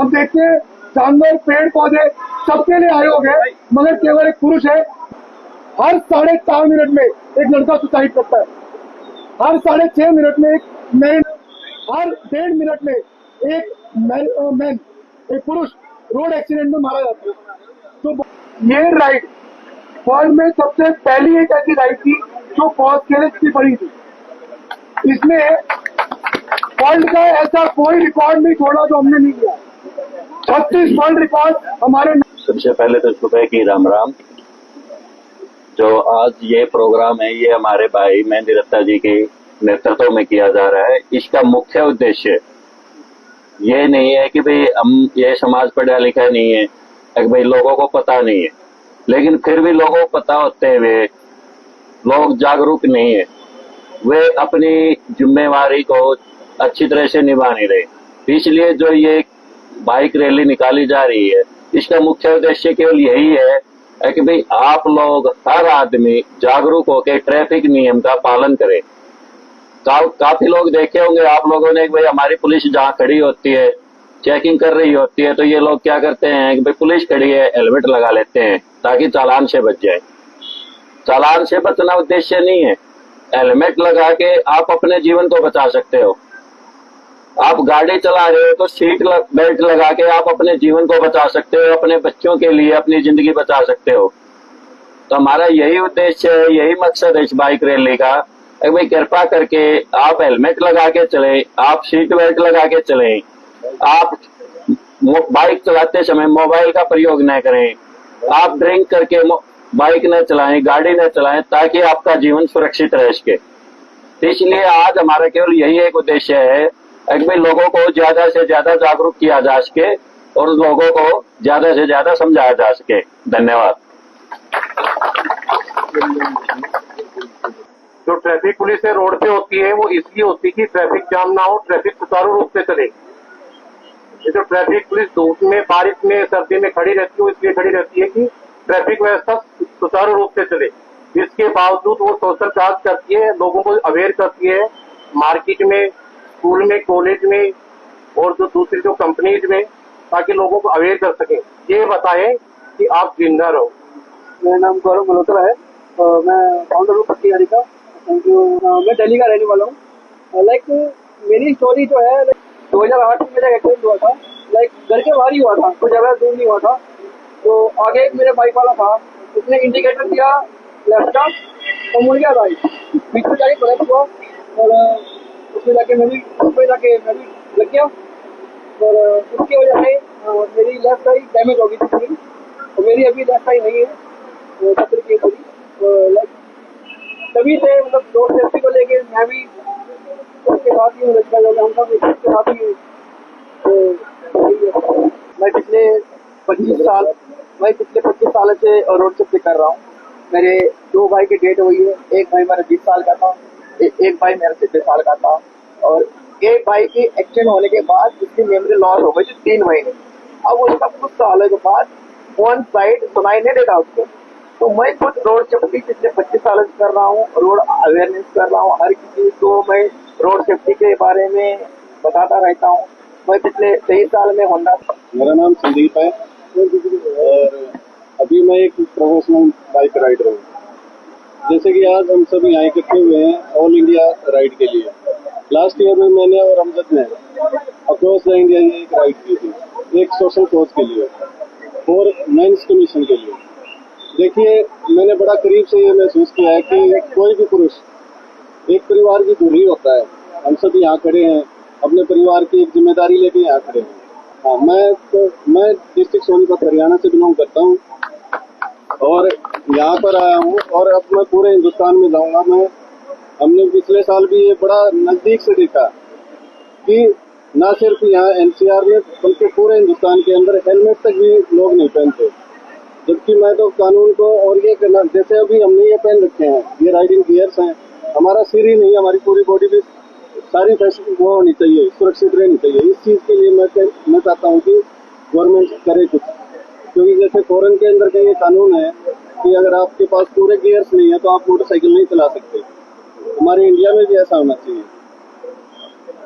हम देखते हैं जानवर, पेड़ पौधे सबके लिए आयोग है, मगर केवल एक पुरुष है। हर 4.5 मिनट में एक लड़का सुसाइड करता है, हर 6.5 मिनट में एक मैन, हर 1.5 मिनट में एक मैन, एक पुरुष रोड एक्सीडेंट में मारा जाता है। तो ये राइड वर्ल्ड में सबसे पहली एक ऐसी राइड थी जो कॉज के लिए इतनी बड़ी थी। इसमें वर्ल्ड का ऐसा कोई रिकॉर्ड नहीं छोड़ा जो हमने नहीं किया। 36 वर्ल्ड रिकॉर्ड हमारे। सबसे पहले तो सुबह की राम राम। जो आज ये प्रोग्राम है ये हमारे भाई मेहंदी रत्ता जी के नेतृत्व में किया जा रहा है। इसका मुख्य उद्देश्य ये नहीं है कि भाई हम ये समाज पढ़ा लिखा नहीं है, कि भाई लोगों को पता नहीं है, लेकिन फिर भी लोगों को पता होते हुए लोग जागरूक नहीं है, वे अपनी जिम्मेवारी को अच्छी तरह से निभा नहीं रहे। इसलिए जो ये बाइक रैली निकाली जा रही है इसका मुख्य उद्देश्य केवल यही है कि भाई आप लोग हर आदमी जागरूक होकर ट्रैफिक नियम का पालन करें। काफी लोग देखे होंगे आप लोगों ने कि भाई हमारी पुलिस जहाँ खड़ी होती है, चेकिंग कर रही होती है, तो ये लोग क्या करते हैं कि भाई पुलिस खड़ी है, हेलमेट लगा लेते हैं ताकि चालान से बच जाए। चालान से बचना उद्देश्य नहीं है। हेलमेट लगा के आप अपने जीवन को बचा सकते हो। आप गाड़ी चला रहे हो तो सीट बेल्ट लगा के आप अपने जीवन को बचा सकते हो, अपने बच्चों के लिए अपनी जिंदगी बचा सकते हो। तो हमारा यही उद्देश्य है, यही मकसद है इस बाइक रैली का। भाई कृपा करके आप हेलमेट लगा के चले, आप सीट बेल्ट लगा के चले, आप बाइक चलाते समय मोबाइल का प्रयोग न करें, आप ड्रिंक करके बाइक न चलाएं, गाड़ी न चलाएं, ताकि आपका जीवन सुरक्षित रह सके। इसलिए आज हमारा केवल यही एक उद्देश्य है कि भाई लोगों को ज्यादा से ज्यादा जागरूक किया जा सके और लोगों को ज्यादा से ज्यादा समझाया जा सके। धन्यवाद। जो ट्रैफिक पुलिस है रोड पे होती है वो इसलिए होती है कि ट्रैफिक जाम ना हो, ट्रैफिक सुचारू रूप से चले। ये जो ट्रैफिक पुलिस धूप में, बारिश में, सर्दी में खड़ी रहती है इसलिए खड़ी रहती है कि ट्रैफिक व्यवस्था सुचारू रूप से चले। इसके बावजूद वो सोशल जांच करती है, लोगों को अवेयर करती है, मार्केट में, स्कूल में, कॉलेज में और जो दूसरी जो कंपनीज में, ताकि लोगों को अवेयर कर सके। ये बताएं कि आप जिंदा रहो। मेरा नाम गौरव मल्होत्रा है, मैं फाउंडर हूँ पट्टी गाड़ी का। Thank you. मैं दिल्ली का रहने वाला हूँ। मेरी स्टोरी जो है 2008 में मेरा एक्सीडेंट हुआ था। घर के बाहर ही हुआ था, कोई ज़्यादा दूर नहीं हुआ था। तो आगे एक मेरे बाइक वाला था, उसने इंडिकेटर दिया लेफ्ट का तो मुड़ गया बाइक, बीच में जाके कनेक्ट हुआ और उसमें जाके मैं भी लग गया और उसकी वजह से मेरी लेफ्ट साइड डैमेज हो गई थी पूरी। तो मेरी अभी लेफ्ट साइड नहीं है खतरे की पूरी। तभी से मतलब रोड सेफ्टी को लेके मैं भी उसके साथ ही हूँ, हम सब उसके साथ ही। तो मैं पिछले 25 साल से रोड सेफ्टी कर रहा हूँ। मेरे 2 भाई की डेथ हुई है। एक भाई मेरा 20 साल का था, एक भाई मेरा 16 साल का था और एक भाई की एक्सीडेंट होने के बाद उसकी मेमोरी लॉस हो गई थी 3 महीने। अब उसका कुछ सालों के बाद वन साइड सुनाई नहीं देता उसको। तो मैं खुद रोड सेफ्टी पिछले 25 साल से कर रहा हूँ, रोड अवेयरनेस कर रहा हूँ, हर किसी को मैं रोड सेफ्टी के बारे में बताता रहता हूँ। मैं पिछले 23 साल में होंडा। मेरा नाम संदीप है और अभी मैं एक प्रोफेशनल बाइक राइडर हूँ। जैसे कि आज हम सब यहाँ इकट्ठे हुए हैं ऑल इंडिया राइड के लिए। लास्ट ईयर में मैंने और अमजद ने अक्रॉस द इंडिया एक राइड की थी, एक सोशल कॉज के लिए और मेंस कमीशन के लिए। देखिए, मैंने बड़ा करीब से ये महसूस किया है कि कोई भी पुरुष एक परिवार की धुरी होता है। हम सब यहाँ खड़े हैं, अपने परिवार की एक जिम्मेदारी लेके यहाँ खड़े हैं। हाँ, मैं डिस्ट्रिक्ट सोनीपत हरियाणा से बिलोंग करता हूँ और यहाँ पर आया हूँ और अब मैं पूरे हिंदुस्तान में जाऊँगा। हमने पिछले साल भी ये बड़ा नजदीक से देखा कि न सिर्फ यहाँ एनसीआर में बल्कि पूरे हिंदुस्तान के अंदर हेलमेट तक भी लोग नहीं पहनते। जबकि मैं तो कानून को और ये करना, जैसे अभी हमने ये पहन रखे हैं, ये राइडिंग गियर्स हैं, हमारा सिर ही नहीं, हमारी पूरी बॉडी भी सारी वो होनी चाहिए, सुरक्षित रहनी चाहिए। इस चीज़ के लिए मैं चाहता हूँ कि गवर्नमेंट करे कुछ, क्योंकि जैसे फॉरेन के अंदर का ये कानून है कि अगर आपके पास पूरे गियर्स नहीं है तो आप मोटरसाइकिल नहीं चला सकते। हमारे इंडिया में भी ऐसा होना चाहिए।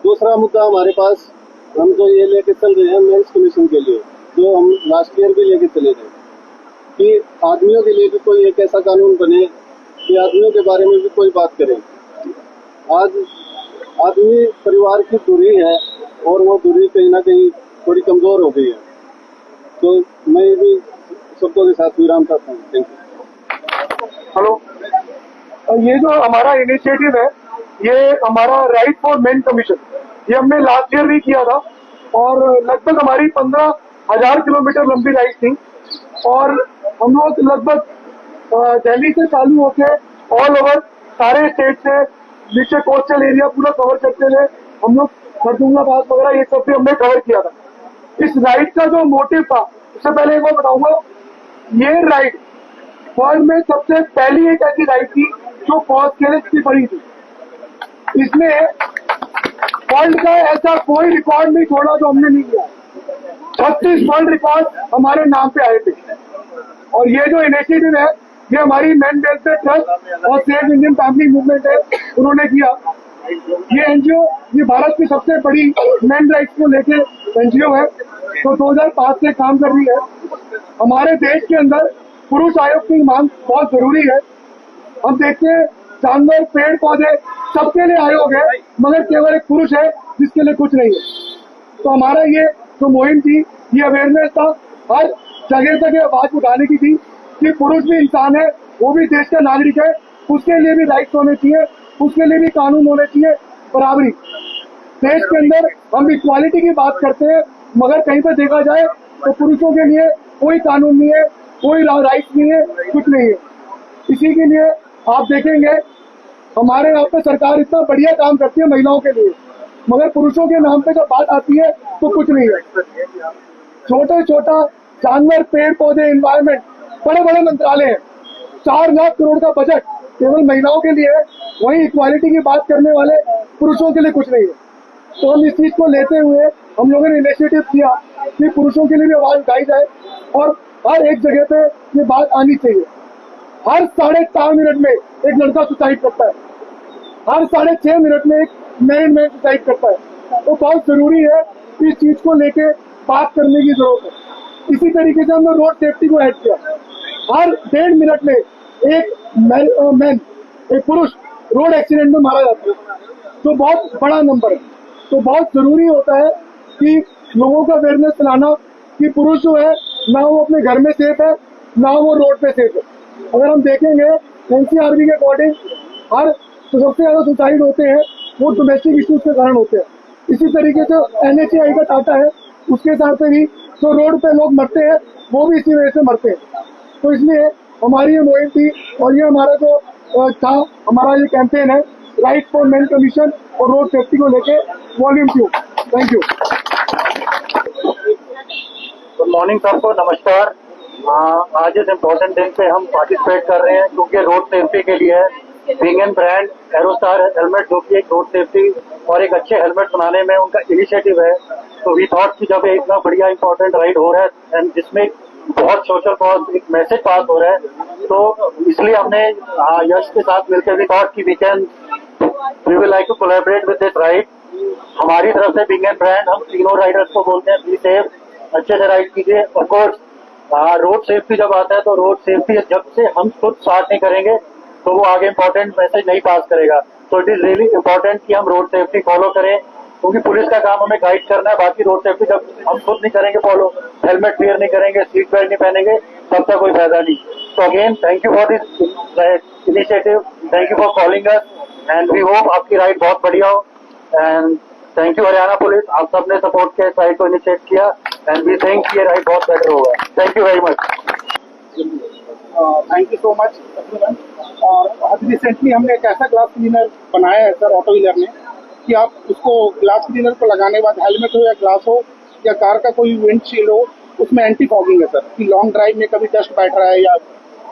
दूसरा मुद्दा हमारे पास हम तो ये लेके चल रहे हैं मेंस कमीशन के लिए, जो हम लास्ट ईयर भी लेके चले थे, कि आदमियों के लिए भी कोई एक ऐसा कानून बने कि आदमियों के बारे में भी कोई बात करे। आज आदमी परिवार की दूरी है और वो दूरी कहीं ना कहीं थोड़ी कमजोर हो गई है। तो मैं भी शब्दों के साथ विराम करता हूँ। Thank you. हेलो, ये जो हमारा इनिशिएटिव है, ये हमारा राइट फॉर मेन कमीशन, ये हमने लास्ट ईयर भी किया था और लगभग हमारी 15,000 किलोमीटर लंबी राइड थी और हम लोग लगभग दिल्ली से चालू होके ऑल ओवर सारे स्टेट से नीचे कोस्टल एरिया पूरा कवर करते हुए हम लोग खरदुंगा पास वगैरह ये सब भी हमने कवर किया था। इस राइड का जो मोटिव था, उससे पहले एक बार बताऊंगा, ये राइड वर्ल्ड में सबसे पहली एक ऐसी राइड थी जो कॉज के लिए इतनी बड़ी थी। इसमें वर्ल्ड का ऐसा कोई रिकॉर्ड नहीं छोड़ा जो हमने नहीं किया। 36 वर्ल्ड रिकॉर्ड हमारे नाम पे आए थे। और ये जो इनिशिएटिव है, ये हमारी मेन वेलफेयर ट्रस्ट और सेव इंडियन फैमिली मूवमेंट है, उन्होंने किया। ये एनजीओ, ये भारत की सबसे बड़ी मेन राइट्स को लेके एनजीओ है, तो 2005 से काम कर रही है। हमारे देश के अंदर पुरुष आयोग की मांग बहुत जरूरी है। हम देखते हैं जानवर, पेड़ पौधे सबके लिए आयोग है, मगर केवल एक पुरुष है जिसके लिए कुछ नहीं है। तो हमारा ये जो मुहिम थी, ये अवेयरनेस था, हर जगह तक ये आवाज उठाने की थी कि पुरुष भी इंसान है, वो भी देश का नागरिक है, उसके लिए भी राइट्स होने चाहिए, उसके लिए भी कानून होने चाहिए बराबरी। देश के अंदर हम इक्वालिटी की बात करते हैं, मगर कहीं पर देखा जाए तो पुरुषों के लिए कोई कानून नहीं है, कोई राइट्स नहीं है, कुछ नहीं है। इसी के लिए आप देखेंगे हमारे यहाँ पे सरकार इतना बढ़िया काम करती है महिलाओं के लिए, मगर पुरुषों के नाम पे जब बात आती है तो कुछ नहीं है। छोटा जानवर, पेड़ पौधे, एनवायरमेंट, बड़े बड़े मंत्रालय हैं, 4 लाख करोड़ का बजट केवल महिलाओं के लिए है, वहीं इक्वालिटी की बात करने वाले पुरुषों के लिए कुछ नहीं है। तो हम इस चीज को लेते हुए हम लोगों ने इनिशिएटिव किया कि पुरुषों के लिए भी आवाज उठाई जाए और हर एक जगह पे ये बात आनी चाहिए। हर 4.5 मिनट में एक लड़का सुसाइड करता है, हर 6.5 मिनट में एक मैरिड मैन सुसाइड करता है। तो बहुत जरूरी है कि इस चीज को लेके बात करने की जरूरत है। इसी तरीके से हमने रोड सेफ्टी को ऐड किया। हर 1.5 मिनट में एक मैन, एक पुरुष रोड एक्सीडेंट में मारा जाता है, तो बहुत बड़ा नंबर है। तो बहुत जरूरी होता है कि लोगों का अवेयरनेस फैलाना कि पुरुष जो है ना वो अपने घर में सेफ है, ना वो रोड पे सेफ है। अगर हम देखेंगे एनसीआरबी के अकॉर्डिंग हर तो सबसे ज्यादा सुसाइड होते हैं वो डोमेस्टिक इश्यूज के कारण होते हैं। इसी तरीके से एनएचएआई का डाटा है, उसके हिसाब से भी जो रोड पे लोग मरते हैं वो भी इसी वजह से मरते हैं। तो इसलिए हमारी ये मुहिम थी और ये हमारा जो था, हमारा ये कैंपेन है राइट फॉर मेन कमीशन और रोड सेफ्टी को लेके volume 2। Thank you. Good morning सबको, नमस्कार। आज इस इम्पोर्टेंट दिन पे हम पार्टिसिपेट कर रहे हैं क्योंकि रोड सेफ्टी के लिए है। बिंग एंड ब्रांड एरोस्टार हेलमेट, जो कि एक रोड सेफ्टी और एक अच्छे हेलमेट बनाने में उनका इनिशिएटिव है, तो वी थॉट कि जब इतना बढ़िया इंपॉर्टेंट राइड हो रहा है एंड जिसमें बहुत सोशल कॉज, एक मैसेज पास हो रहा है, तो इसलिए हमने यश के साथ मिलकर वी थॉट कि we will like to collaborate with this ride. हमारी तरफ से बिंग एंड ब्रांड हम तीनों राइडर्स को बोलते हैं बी सेफ, अच्छे से राइड कीजिए। ऑफकोर्स रोड सेफ्टी जब आता है तो रोड सेफ्टी जब से हम खुद स्टार्ट नहीं करेंगे तो वो आगे इंपॉर्टेंट मैसेज नहीं पास करेगा। तो इट इज रियली इंपॉर्टेंट कि हम रोड सेफ्टी फॉलो करें, क्योंकि पुलिस का काम हमें गाइड करना है। बाकी रोड सेफ्टी जब हम खुद नहीं करेंगे फॉलो, हेलमेट वेयर नहीं करेंगे, सीट बेल्ट नहीं पहनेंगे, तब तक कोई फायदा नहीं। तो again thank you for this initiative, thank you for calling us and we hope आपकी राइड बहुत बढ़िया हो। And thank you Haryana police, आप सबने सपोर्ट किया, इस राइड को इनिशिएट किया एंड वी थिंक ये राइड बहुत बेटर होगा। Thank you very much. Thank you so much everyone. और अभी रिसेंटली हमने एक ऐसा ग्लास क्लीनर बनाया है सर ऑटो व्हीलर में कि आप उसको ग्लास क्लीनर को लगाने के बाद हेलमेट हो या ग्लास हो या कार का कोई विंडशील्ड हो, उसमें एंटी फॉगिंग है सर, कि लॉन्ग ड्राइव में कभी डस्ट बैठ रहा है या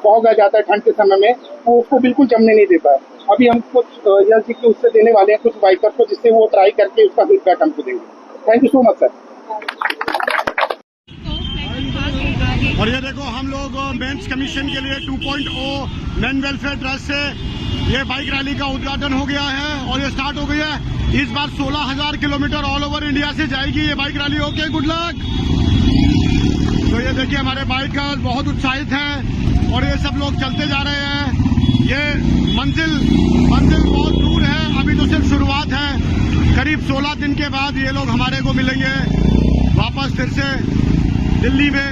फॉग आ जाता है ठंड के समय में, वो उसको बिल्कुल जमने नहीं देता है। अभी हम कुछ एजेंसी के उससे देने वाले हैं कुछ बाइकर्स को, जिससे वो ट्राई करके उसका फीडबैक हमको देंगे। Thank you so much sir. और ये देखो हम लोग मेंस कमीशन के लिए 2.0 मेन वेलफेयर ट्रस्ट से ये बाइक रैली का उद्घाटन हो गया है और ये स्टार्ट हो गई है। इस बार 16,000 किलोमीटर ऑल ओवर इंडिया से जाएगी ये bike rally. Okay, good luck. तो ये देखिए हमारे बाइकर बहुत उत्साहित हैं और ये सब लोग चलते जा रहे हैं। ये मंजिल बहुत दूर है, अभी तो सिर्फ शुरुआत है। करीब 16 दिन के बाद ये लोग हमारे को मिलेंगे वापस फिर से दिल्ली में।